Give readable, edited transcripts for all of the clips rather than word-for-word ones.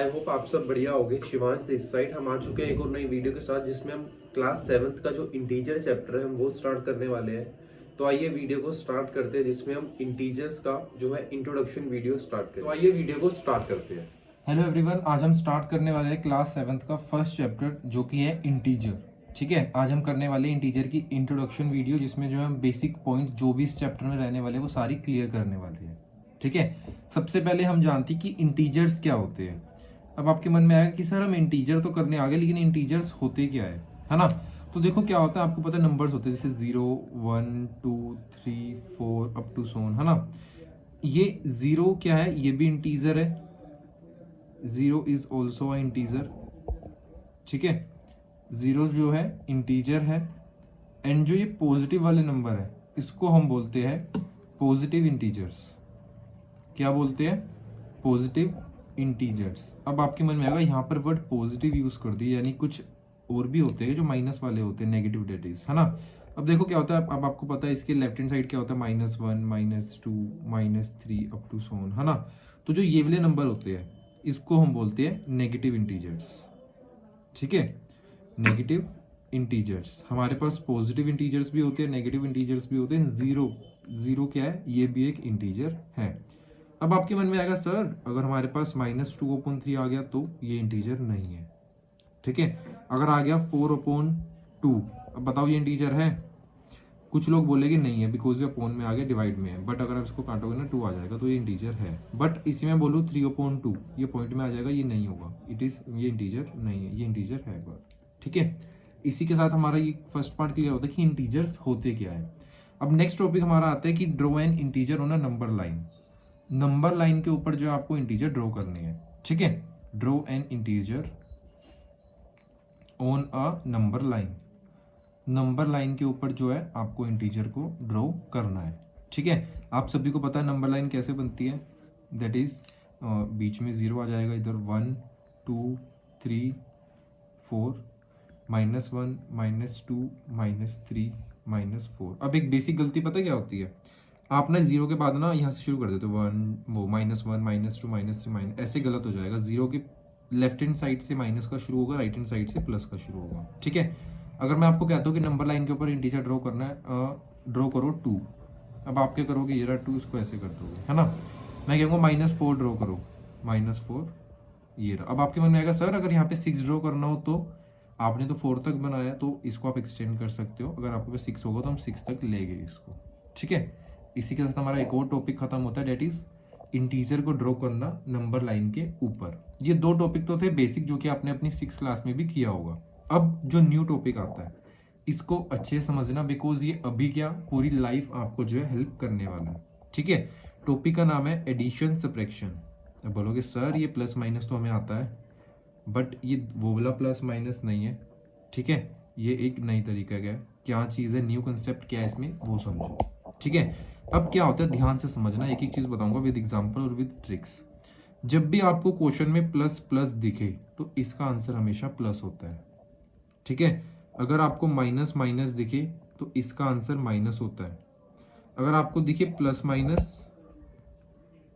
I hope आप सब बढ़िया होगे। शिवांश दिस साइड हम आ चुके हैं एक और नई वीडियो के साथ, जिसमें हम क्लास 7th का जो इंटीजर चैप्टर है हम वो स्टार्ट करने वाले हैं। तो आइए वीडियो को स्टार्ट करते हैं, जिसमें हम इंटीजर्स का जो है इंट्रोडक्शन वीडियो स्टार्ट करें। तो आइए वीडियो को स्टार्ट करते हैं। हेलो एवरीवन, आज हम स्टार्ट करने वाले हैं क्लास 7th का फर्स्ट चैप्टर जो कि है इंटीजर। ठीक है, आज हम करने वाले हैं इंटीजर की इंट्रोडक्शन वीडियो, जिसमें जो है हम बेसिक पॉइंट्स जो भी इस चैप्टर में रहने वाले हैं वो सारी क्लियर करने वाले हैं। ठीक है, सबसे पहले हम जानते हैं कि इंटीजर्स क्या होते हैं। अब आपके मन में आएगा कि सर हम इंटीजर तो करने आ गए, लेकिन इंटीजर्स होते क्या है ना। तो देखो क्या होता है, आपको पता है नंबर्स होते हैं जैसे 0 1 2 3 4 अप टू सोन, है ना। ये 0 क्या है, ये भी इंटीजर है। 0 इज ऑल्सो अ इंटीजर। ठीक है, 0 जो है इंटीजर है। एंड जो ये पॉजिटिव वाले नंबर है इसको हम बोलते हैं पॉजिटिव इंटीजर्स। क्या बोलते हैं? Positive integers. अब आपके मन में आएगा यहाँ पर वर्ड पॉजिटिव यूज कर दिया, यानी कुछ और भी होते हैं जो माइनस वाले होते हैं, नेगेटिव डेटिज, है ना। अब देखो क्या होता है, अब आपको पता है इसके लेफ्ट हैंड साइड क्या होता है, -1 -2 -3 अप टू सोन, है ना। तो जो ये वाले नंबर होते हैं इसको हम बोलते हैं नेगेटिव इंटीजर्स। ठीक है, नेगेटिव इंटीजर्स। हमारे पास पॉजिटिव इंटीजर्स भी होते हैं, नेगेटिव इंटीजर्स भी होते हैं। जीरो क्या है, ये भी एक इंटीजर है। अब आपके मन में आएगा सर अगर हमारे पास -2/3 आ गया तो ये इंटीजर नहीं है। ठीक है, अगर आ गया 4/2, अब बताओ ये इंटीजर है? कुछ लोग बोलेंगे नहीं है बिकॉज ये अपोन में आ गया, डिवाइड में है। बट अगर आप इसको काटोगे ना 2 आ जाएगा, तो ये इंटीजर है। बट इसी में बोलूँ 3/2, ये पॉइंट में आ जाएगा, ये नहीं होगा। ये इंटीजर नहीं है, ये इंटीजर है एक बार। ठीक है, इसी के साथ हमारा ये फर्स्ट पार्ट क्लियर होता है कि इंटीजर्स होते क्या है। अब नेक्स्ट टॉपिक हमारा आता है कि draw an integer on a number line. Number line के ऊपर जो आपको इंटीजर ड्रॉ करनी है। ठीक है, draw an integer on a number line. Number line के ऊपर जो है आपको इंटीजर को ड्रॉ करना है। ठीक है, आप सभी को पता है नंबर लाइन कैसे बनती है। दैट इज बीच में 0 आ जाएगा, इधर 1 2 3 4 -1 -2 -3 -4। अब एक बेसिक गलती पता है क्या होती है, आप ना 0 के बाद ना यहाँ से शुरू कर देते हो 1 वो -1 -2 -3 ऐसे गलत हो जाएगा। 0 के लेफ्ट हैंड साइड से माइनस का शुरू होगा, राइट हैंड साइड से प्लस का शुरू होगा। ठीक है, अगर मैं आपको कहता हूँ कि नंबर लाइन के ऊपर इंटीजर ड्रॉ करना है, ड्रॉ करो 2। अब आप क्या करोगे, ये रहा 2, इसको ऐसे कर दोगे, है ना। मैं कहूँगा -4 ड्रॉ करो, -4 ये रहा। अब आपके मन में आएगा सर अगर यहाँ पे 6 ड्रॉ करना हो तो आपने तो 4 तक बनाया, तो इसको आप एक्सटेंड कर सकते हो। अगर आपके पास 6 होगा तो हम 6 तक ले गए इसको। ठीक है, इसी के साथ हमारा एक और टॉपिक खत्म होता है, डेट इज इंटीजर को ड्रॉ करना नंबर लाइन के ऊपर। ये 2 टॉपिक तो थे बेसिक, जो कि आपने अपनी 6th क्लास में भी किया होगा। अब जो न्यू टॉपिक आता है इसको अच्छे से समझना, बिकॉज ये अभी क्या पूरी लाइफ आपको जो है हेल्प करने वाला है। ठीक है, टॉपिक का नाम है एडिशन सब्ट्रैक्शन। अब बोलोगे सर ये प्लस माइनस तो हमें आता है, बट ये वो वाला प्लस माइनस नहीं है। ठीक है, ये एक नई तरीका का है, क्या चीज़ है, न्यू कंसेप्ट क्या है इसमें वो समझो। ठीक है, अब क्या होता है ध्यान से समझना, एक एक चीज़ बताऊंगा विद एग्जांपल और विद ट्रिक्स। जब भी आपको क्वेश्चन में प्लस प्लस दिखे तो इसका आंसर हमेशा प्लस होता है। ठीक है, अगर आपको माइनस माइनस दिखे तो इसका आंसर माइनस होता है। अगर आपको दिखे प्लस माइनस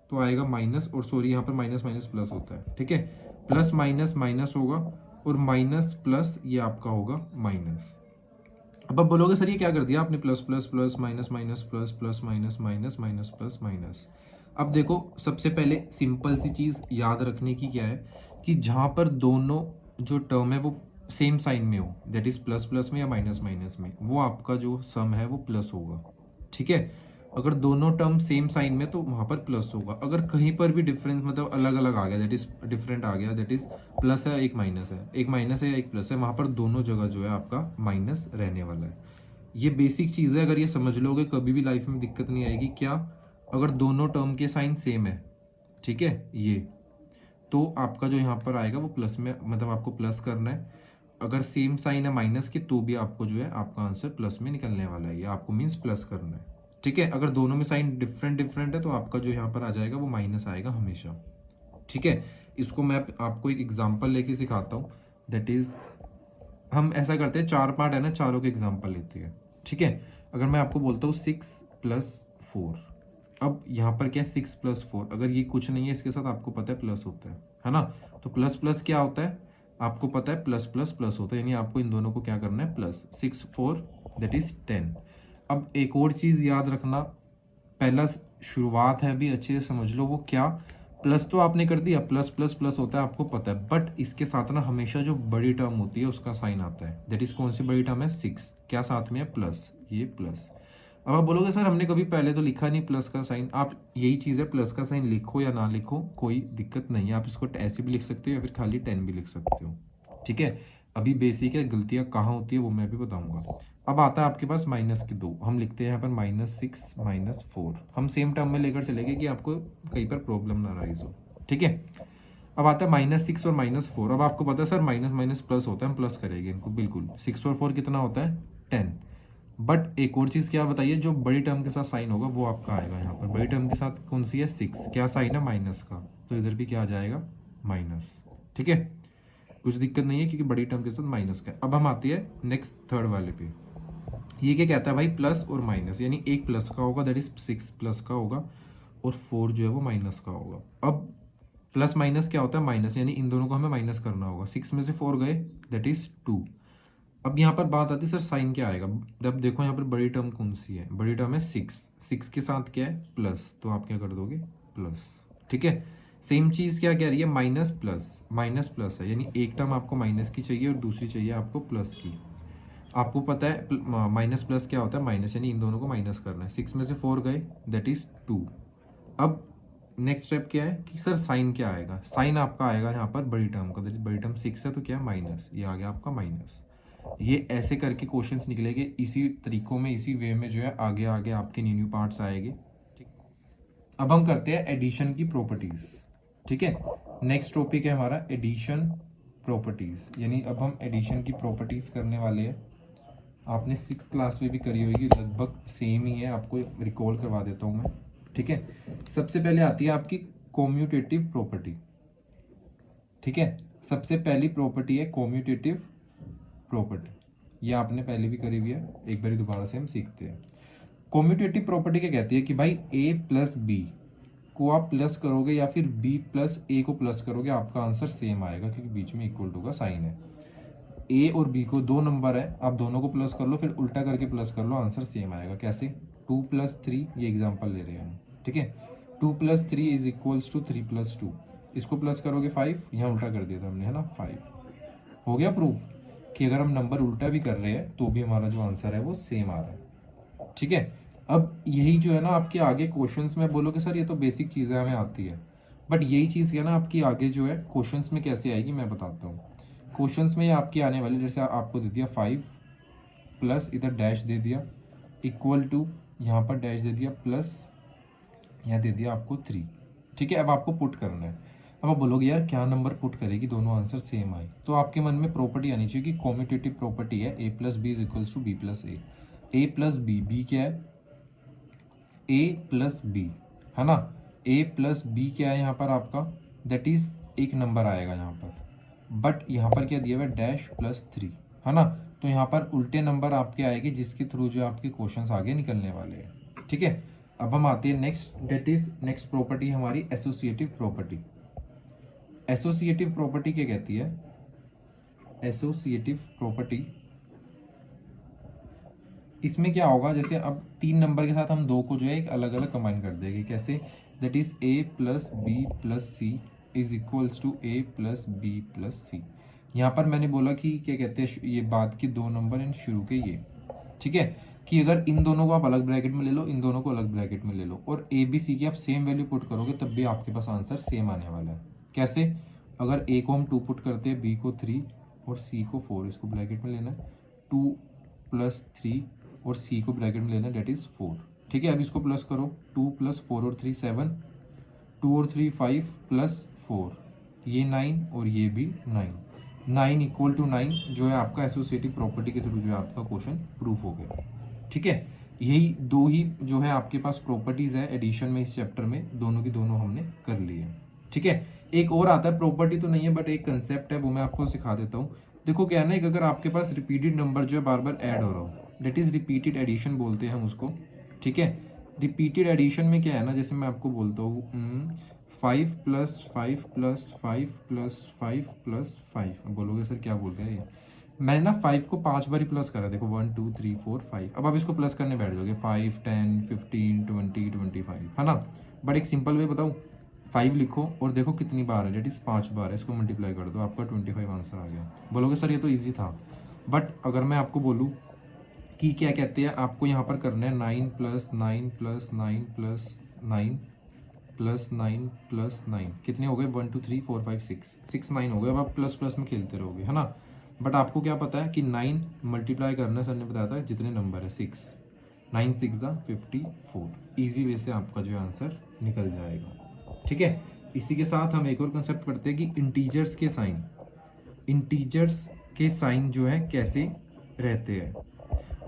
तो आएगा माइनस, और सॉरी यहाँ पर माइनस माइनस प्लस होता है। ठीक है, प्लस माइनस माइनस होगा और माइनस प्लस ये आपका होगा माइनस। अब आप बोलोगे सर ये क्या कर दिया आपने, plus plus plus minus minus plus plus minus minus minus plus minus. अब देखो सबसे पहले सिंपल सी चीज़ याद रखने की क्या है कि जहाँ पर दोनों जो टर्म है वो सेम साइन में हो, दैट इज प्लस प्लस में या माइनस माइनस में, वो आपका जो सम है वो प्लस होगा। ठीक है, अगर दोनों टर्म सेम साइन में तो वहाँ पर प्लस होगा। अगर कहीं पर भी डिफरेंस मतलब अलग अलग आ गया, दैट इज डिफरेंट आ गया, दैट इज प्लस है एक माइनस है, एक माइनस है या एक प्लस है, वहाँ पर दोनों जगह जो है आपका माइनस रहने वाला है। ये बेसिक चीज़ है, अगर ये समझ लोगे कभी भी लाइफ में दिक्कत नहीं आएगी। क्या, अगर दोनों टर्म के साइन सेम है, ठीक है, ये तो आपका जो यहाँ पर आएगा वो प्लस में, मतलब आपको प्लस करना है। अगर सेम साइन है माइनस के तो भी आपको जो है आपका आंसर प्लस में निकलने वाला है, या आपको मीन्स प्लस करना है। ठीक है, अगर दोनों में साइन डिफरेंट डिफरेंट है तो आपका जो यहाँ पर आ जाएगा वो माइनस आएगा हमेशा। ठीक है, इसको मैं आपको एक एग्जांपल लेके सिखाता हूँ। दैट इज हम ऐसा करते हैं, 4 पार्ट है ना, चारों के एग्जांपल लेते हैं। ठीक है, अगर मैं आपको बोलता हूँ 6 + 4, अब यहाँ पर क्या है 6 + 4, अगर ये कुछ नहीं है इसके साथ आपको पता है प्लस होता है ना। तो प्लस प्लस क्या होता है आपको पता है, प्लस प्लस प्लस होता है, यानी आपको इन दोनों को क्या करना है प्लस, 6 4 दैट इज 10। अब एक और चीज़ याद रखना, पहला शुरुआत है अभी अच्छे से समझ लो, वो क्या, प्लस तो आपने कर दिया, प्लस प्लस प्लस होता है आपको पता है, बट इसके साथ ना हमेशा जो बड़ी टर्म होती है उसका साइन आता है, दैट इज कौन सी बड़ी टर्म है, 6, क्या साथ में है प्लस, ये प्लस। अब आप बोलोगे सर हमने कभी पहले तो लिखा नहीं प्लस का साइन, आप यही चीज़ है, प्लस का साइन लिखो या ना लिखो कोई दिक्कत नहीं है, आप इसको ऐसे भी लिख सकते हो या फिर खाली 10 भी लिख सकते हो, ठीक है। अभी बेसिक है, गलतियाँ कहाँ होती है वो मैं भी बताऊंगा। अब आता है आपके पास माइनस के 2, हम लिखते हैं यहाँ पर -6 -4, हम सेम टर्म में लेकर चलेंगे कि आपको कहीं पर प्रॉब्लम ना राइज हो, ठीक है। अब आता है -6 और -4, अब आपको पता है सर माइनस माइनस प्लस होता है, हम प्लस करेंगे इनको, बिल्कुल 6 और 4 कितना होता है 10। बट एक और चीज़ क्या बताइए, जो बड़ी टर्म के साथ साइन होगा वो आपका आएगा यहाँ पर, बड़ी टर्म के साथ कौन सी है 6, क्या साइन है माइनस का, तो इधर भी क्या आ जाएगा माइनस, ठीक है, कुछ दिक्कत नहीं है क्योंकि बड़ी टर्म के साथ माइनस का। अब हम आते हैं नेक्स्ट थर्ड वाले पे, ये क्या कहता है भाई, प्लस और माइनस, यानी एक प्लस का होगा दैट इज 6 प्लस का होगा और 4 जो है वो माइनस का होगा। अब प्लस माइनस क्या होता है माइनस, यानी इन दोनों को हमें माइनस करना होगा, 6 में से 4 गए दैट इज 2। अब यहाँ पर बात आती है सर साइन क्या आएगा, जब देखो यहाँ पर बड़ी टर्म कौन सी है, बड़ी टर्म है 6 के साथ क्या है प्लस, तो आप क्या कर दोगे प्लस, ठीक है। सेम चीज़ क्या कह रही है, माइनस प्लस है, यानी एक टर्म आपको माइनस की चाहिए और दूसरी चाहिए आपको प्लस की। आपको पता है माइनस प्लस क्या होता है माइनस, यानी इन दोनों को माइनस करना है, 6 में से 4 गए दैट इज 2। अब नेक्स्ट स्टेप क्या है कि सर साइन क्या आएगा, साइन आपका आएगा यहाँ पर बड़ी टर्म का, बड़ी टर्म 6 है तो क्या माइनस, ये आ गया आपका माइनस। ये ऐसे करके क्वेश्चंस निकलेंगे, इसी तरीकों में इसी वे में जो है आगे आगे आपके न्यू पार्ट्स आएंगे, ठीक। अब हम करते हैं एडिशन की प्रॉपर्टीज, ठीक है। नेक्स्ट टॉपिक है हमारा एडिशन प्रॉपर्टीज, यानी अब हम एडिशन की प्रॉपर्टीज करने वाले हैं। आपने 6th क्लास में भी करी होगी, लगभग सेम ही है, आपको रिकॉल करवा देता हूँ मैं, ठीक है। सबसे पहले आती है आपकी कॉम्यूटेटिव प्रॉपर्टी, ठीक है। सबसे पहली प्रॉपर्टी है कॉम्यूटेटिव प्रॉपर्टी, ये आपने पहले भी करी हुई है, एक बार दोबारा से हम सीखते हैं। कॉम्यूटेटिव प्रॉपर्टी क्या कहती है कि भाई a प्लस बी को आप प्लस करोगे या फिर b प्लस a को प्लस करोगे, आपका आंसर सेम आएगा क्योंकि बीच में इक्वल टू का साइन है। a और b को दो नंबर है, आप दोनों को प्लस कर लो फिर उल्टा करके प्लस कर लो, आंसर सेम आएगा। कैसे, 2 + 3, ये एग्जाम्पल ले रहे हैं हम, ठीक है। 2 + 3 इज इक्वल्स टू 3 + 2, इसको प्लस करोगे 5, यहाँ उल्टा कर दिया था हमने, है ना, 5 हो गया प्रूफ कि अगर हम नंबर उल्टा भी कर रहे हैं तो भी हमारा जो आंसर है वो सेम आ रहा है, ठीक है। अब यही जो है ना आपके आगे क्वेश्चंस में बोलोगे सर ये तो बेसिक चीज़ें हमें आती है, बट यही चीज़ क्या ना आपकी आगे जो है क्वेश्चंस में कैसे आएगी मैं बताता हूँ। क्वेश्चंस में आपकी आने वाली, जैसे आपको दे दिया 5 प्लस इधर डैश दे दिया इक्वल टू, यहाँ पर डैश दे दिया प्लस यहाँ दे दिया आपको 3, ठीक है। अब आपको पुट करना है, अब आप बोलोगे यार क्या नंबर पुट करेगी दोनों आंसर सेम आए, तो आपके मन में प्रॉपर्टी आनी चाहिए कि कॉम्यूटेटिव प्रॉपर्टी है a + b = b + a, a + b, b क्या है a + b, है ना, a + b क्या है यहाँ पर आपका, दैट इज एक नंबर आएगा यहाँ पर, बट यहाँ पर क्या दिया हुआ है डैश +3, है ना, तो यहाँ पर उल्टे नंबर आपके आएंगे जिसके थ्रू जो आपके क्वेश्चंस आगे निकलने वाले हैं, ठीक है। अब हम आते हैं next, that is next property हमारी एसोसिएटिव प्रॉपर्टी। एसोसिएटिव प्रॉपर्टी क्या कहती है, एसोसिएटिव प्रॉपर्टी, इसमें क्या होगा, जैसे अब 3 नंबर के साथ हम 2 को जो है एक अलग अलग कंबाइन कर देंगे, कैसे, that is a + b + c is equals to a + b + c। यहाँ पर मैंने बोला कि क्या कहते हैं, ये बाद के 2 नंबर इन शुरू के ये, ठीक है, कि अगर इन दोनों को आप अलग ब्रैकेट में ले लो, इन दोनों को अलग ब्रैकेट में ले लो और a b c की आप सेम वैल्यू पुट करोगे तब भी आपके पास आंसर सेम आने वाला है। कैसे, अगर a को हम 2 पुट करते हैं, b को 3 और c को 4, इसको ब्रैकेट में लेना है, 2 + 3 और c को ब्रैकेट में लेना है, डेट इज 4, ठीक है। अब इसको प्लस करो, 2 + 4 और 3 7, 2 और 3 5 + 4, ये 9 और ये भी 9, 9 = 9 जो है आपका एसोसिएटिव प्रॉपर्टी के थ्रू जो है आपका क्वेश्चन प्रूफ हो गया, ठीक है। यही 2 ही जो है आपके पास प्रॉपर्टीज है एडिशन में, इस चैप्टर में दोनों की दोनों हमने कर ली है, ठीक है। एक और आता है, प्रॉपर्टी तो नहीं है बट एक कंसेप्ट है, वो मैं आपको सिखा देता हूँ। देखो क्या है ना, अगर आपके पास रिपीटेड नंबर जो है बार बार ऐड हो रहा हो, डेट इज रिपीटेड एडिशन बोलते हैं हम उसको, ठीक है। रिपीटेड एडिशन में क्या है ना, जैसे मैं आपको बोलता हूँ 5 प्लस 5 प्लस 5 प्लस 5 प्लस 5। बोलोगे सर क्या बोल रहे हैं ये? मैंने ना 5 को 5 बार ही प्लस करा, देखो 1 2 3 4 5। अब आप इसको प्लस करने बैठ जाओगे 5 10 15 20 25, है ना। बट एक सिंपल वे बताऊँ, 5 लिखो और देखो कितनी बार है, डेट इज 5 बार है, इसको मल्टीप्लाई कर दो, आपका 25 आंसर आ गया। बोलोगे सर ये तो ईजी था। बट अगर मैं आपको बोलूँ कि क्या कहते हैं, आपको यहाँ पर करना है 9 plus 9 plus 9 plus 9 plus 9 plus 9, कितने हो गए 1 2 3 4 5 6 9 हो गए। अब आप प्लस प्लस में खेलते रहोगे, है ना। बट आपको क्या पता है कि 9 मल्टीप्लाई करना है, सर ने बताया था जितने नंबर है 6, 9 6 ज़ा 54। ईजी वे से आपका जो आंसर निकल जाएगा, ठीक है। इसी के साथ हम एक और कंसेप्ट पढ़ते हैं कि इंटीजर्स के साइन जो है कैसे रहते हैं।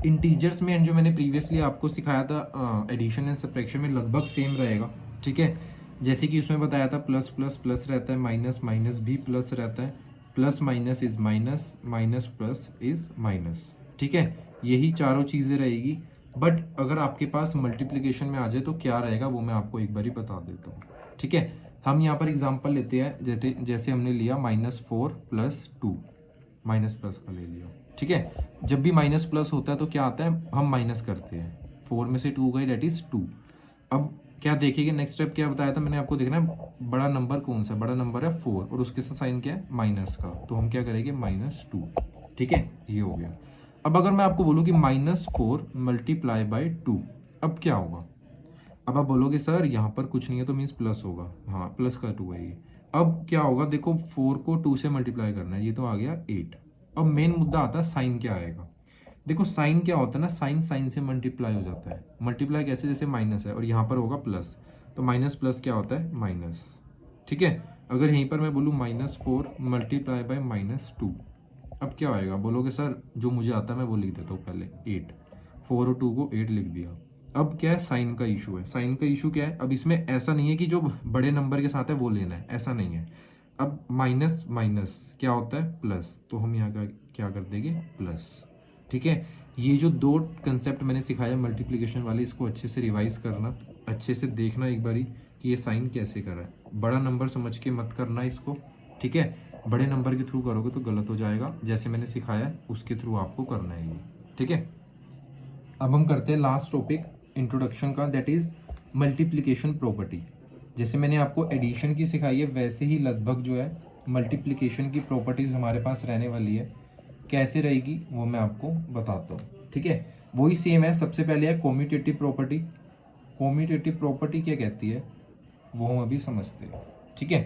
इंटीजर्स में जो मैंने प्रीवियसली आपको सिखाया था एडिशन एंड सब्ट्रैक्शन में लगभग सेम रहेगा, ठीक है। जैसे कि उसमें बताया था प्लस प्लस प्लस रहता है, माइनस माइनस भी प्लस रहता है, plus minus is minus, minus plus is minus, ठीक है। यही चारों चीज़ें रहेगी। बट अगर आपके पास मल्टीप्लिकेशन में आ जाए तो क्या रहेगा वो मैं आपको एक बार ही बता देता हूँ, ठीक है। हम यहाँ पर एग्जांपल लेते हैं, जैसे हमने लिया -4 + 2, माइनस प्लस का ले लिया, ठीक है। जब भी माइनस प्लस होता है तो क्या आता है, हम माइनस करते हैं, 4 में से 2 गई, डेट इज 2। अब क्या देखेंगे, नेक्स्ट स्टेप क्या बताया था मैंने आपको, देखना है बड़ा नंबर कौन सा, बड़ा नंबर है 4 और उसके साथ साइन क्या है माइनस का, तो हम क्या करेंगे -2, ठीक है। ये हो गया। अब अगर मैं आपको बोलूँ कि -4 × 2, अब क्या होगा। अब आप बोलोगे सर यहाँ पर कुछ नहीं है तो मीन्स प्लस होगा, हाँ प्लस का 2 है ये। अब क्या होगा, देखो 4 को 2 से मल्टीप्लाई करना है, ये तो आ गया 8। अब मेन मुद्दा आता है साइन क्या आएगा। देखो साइन क्या होता है ना, साइन साइन से मल्टीप्लाई हो जाता है। मल्टीप्लाई कैसे, जैसे माइनस है और यहाँ पर होगा प्लस, तो माइनस प्लस क्या होता है माइनस, ठीक है। अगर यहीं पर मैं बोलूँ -4 × -2, अब क्या आएगा। बोलोगे सर जो मुझे आता है मैं वो लिख देता हूँ पहले, 8, 4 और 2 को 8 लिख दिया। अब क्या है, साइन का इशू है। साइन का इशू क्या है, अब इसमें ऐसा नहीं है कि जो बड़े नंबर के साथ है वो लेना है, ऐसा नहीं है। अब माइनस माइनस क्या होता है प्लस, तो हम यहाँ का क्या कर देंगे प्लस, ठीक है। ये जो 2 कंसेप्ट मैंने सिखाया मल्टीप्लिकेशन वाले, इसको अच्छे से रिवाइज करना, अच्छे से देखना एक बारी कि ये साइन कैसे करा है। बड़ा नंबर समझ के मत करना इसको, ठीक है। बड़े नंबर के थ्रू करोगे तो गलत हो जाएगा, जैसे मैंने सिखाया है उसके थ्रू आपको करना है ये, ठीक है। अब हम करते हैं लास्ट टॉपिक इंट्रोडक्शन का, दैट इज मल्टीप्लिकेशन प्रॉपर्टी। जैसे मैंने आपको एडिशन की सिखाई है वैसे ही लगभग जो है मल्टीप्लिकेशन की प्रॉपर्टीज हमारे पास रहने वाली है। कैसे रहेगी वो मैं आपको बताता हूँ, ठीक है। वही सेम है। सबसे पहले है कॉम्यूटेटिव प्रॉपर्टी। कॉम्यूटेटिव प्रॉपर्टी क्या कहती है वो हम अभी समझते हैं, ठीक है।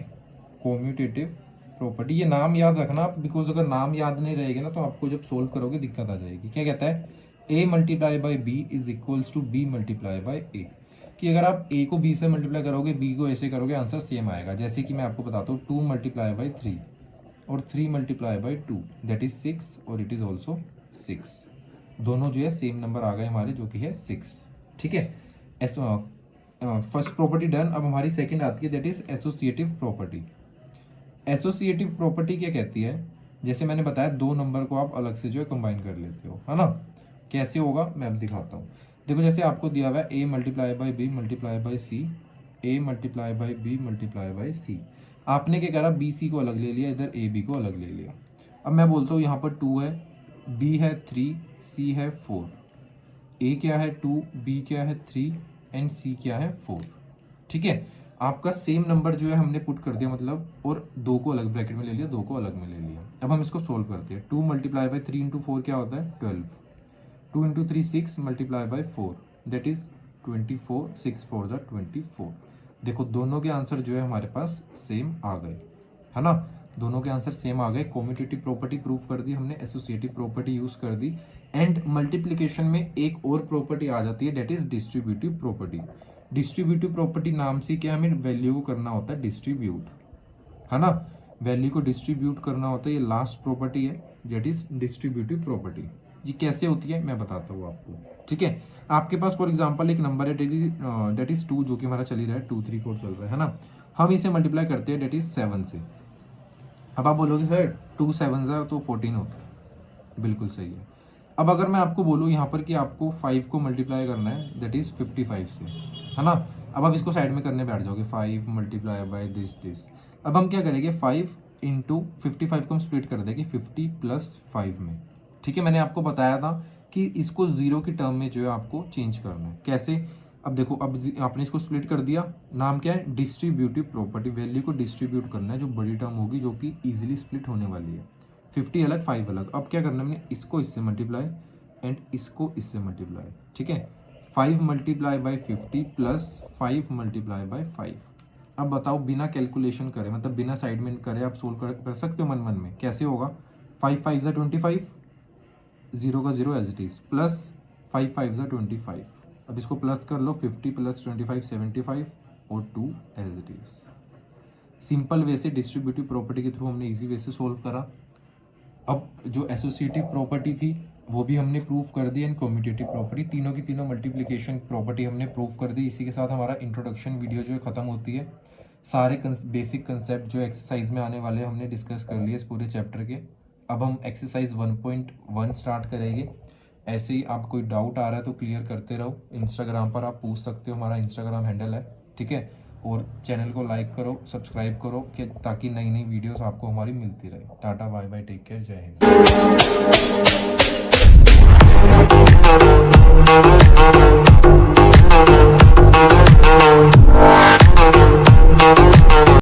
कॉम्यूटेटिव प्रॉपर्टी, ये नाम याद रखना आप, बिकॉज अगर नाम याद नहीं रहेगा ना तो आपको जब सोल्व करोगे दिक्कत आ जाएगी। क्या कहता है, a × b is equals to b × a, कि अगर आप a को b से मल्टीप्लाई करोगे, b को ऐसे करोगे, आंसर सेम आएगा। जैसे कि मैं आपको बताता हूँ 2 × 3 और 3 × 2, दैट इज 6 और इट इज ऑल्सो 6। दोनों जो है सेम नंबर आ गए हमारे, जो कि है 6, ठीक है। First property done. अब हमारी सेकंड आती है, that is associative property. Associative property क्या कहती है, जैसे मैंने बताया 2 नंबर को आप अलग से जो है कंबाइन कर लेते हो, है ना। कैसे होगा मैं अब दिखाता हूँ। देखो जैसे आपको दिया हुआ है a × b × c, a × b × c। आपने क्या करा, बी सी को अलग ले लिया, इधर ए बी को अलग ले लिया। अब मैं बोलता हूँ यहाँ पर 2 है, बी है 3, सी है 4, ए क्या है 2, बी क्या है 3 एंड सी क्या है 4, ठीक है। आपका सेम नंबर जो है हमने पुट कर दिया, मतलब, और 2 को अलग ब्रैकेट में ले लिया, 2 को अलग में ले लिया। अब हम इसको सोल्व करते हैं। 2 × 3 × 4 क्या होता है 12, 2 × 3 6 × 4 दैट इज 24, 6 4 = 24। देखो दोनों के आंसर जो है हमारे पास सेम आ गए, है ना। दोनों के आंसर सेम आ गए। कॉम्यूटेटिव प्रॉपर्टी प्रूफ कर दी हमने, एसोसिएटिव प्रॉपर्टी यूज कर दी, एंड मल्टीप्लिकेशन में एक और प्रॉपर्टी आ जाती है, that is distributive property. Distributive property नाम से क्या, हमें वैल्यू को करना होता है डिस्ट्रीब्यूट, है ना। वैल्यू को डिस्ट्रीब्यूट करना होता है, ये लास्ट प्रॉपर्टी है, दैट इज डिस्ट्रीब्यूटिव प्रॉपर्टी। ये कैसे होती है मैं बताता हूँ आपको, ठीक है। आपके पास फॉर एग्जांपल एक नंबर है दैट इज 2, जो कि हमारा चल ही रहा है, 2 3 4 चल रहा है ना। हम इसे मल्टीप्लाई करते हैं दैट इज 7 से। अब आप बोलोगे सर 2 7 तो 14 होता है, बिल्कुल सही है। अब अगर मैं आपको बोलूँ यहाँ पर कि आपको 5 को मल्टीप्लाई करना है दैट इज 55 से, है ना। अब आप इसको साइड में करने बैठ जाओगे 5 मल्टीप्लाई बाय दिस दिस। अब हम क्या करेंगे 5 इंटू 55 को हम स्प्लिट कर देंगे 50 प्लस 5 में। ठीक है, मैंने आपको बताया था कि इसको जीरो की टर्म में जो है आपको चेंज करना है। कैसे? अब देखो, अब आपने इसको स्प्लिट कर दिया, नाम क्या है? Distributive property. वैल्यू को डिस्ट्रीब्यूट करना है, जो बड़ी टर्म होगी जो कि इजीली स्प्लिट होने वाली है। 50 अलग 5 अलग। अब क्या करना है मैंने? इसको इससे मल्टीप्लाई एंड इसको इससे मल्टीप्लाई। ठीक है, 5 multiply by 50 plus 5 multiply by 5। अब बताओ, बिना कैलकुलेशन करे, मतलब बिना साइड में करे, आप सोल्व कर सकते हो मन मन में? कैसे होगा? 5 5 ज़ा 25, 0 का 0 एज इट इज, प्लस 5 5 ज़ा 25। अब इसको प्लस कर लो, 50 प्लस 25 75 और 2 as it is. Simple way से डिस्ट्रीब्यूटिव प्रॉपर्टी के थ्रू हमने इजी वे से सोल्व करा। अब जो एसोसिएटिव प्रॉपर्टी थी वो भी हमने प्रूफ कर दी, एंड कम्यूटेटिव प्रॉपर्टी, तीनों की तीनों मल्टीप्लिकेशन प्रॉपर्टी हमने प्रूफ कर दी। इसी के साथ हमारा इंट्रोडक्शन वीडियो जो है ख़त्म होती है। सारे बेसिक कंसेप्ट जो एक्सरसाइज में आने वाले हमने डिस्कस कर लिए इस पूरे चैप्टर के। अब हम एक्सरसाइज 1.1 स्टार्ट करेंगे। ऐसे ही आप कोई डाउट आ रहा है तो क्लियर करते रहो। इंस्टाग्राम पर आप पूछ सकते हो, हमारा इंस्टाग्राम हैंडल है। ठीक है, और चैनल को लाइक करो, सब्सक्राइब करो, कि ताकि नई नई वीडियोस आपको हमारी मिलती रहे। Tata bye bye, take care, जय हिंद।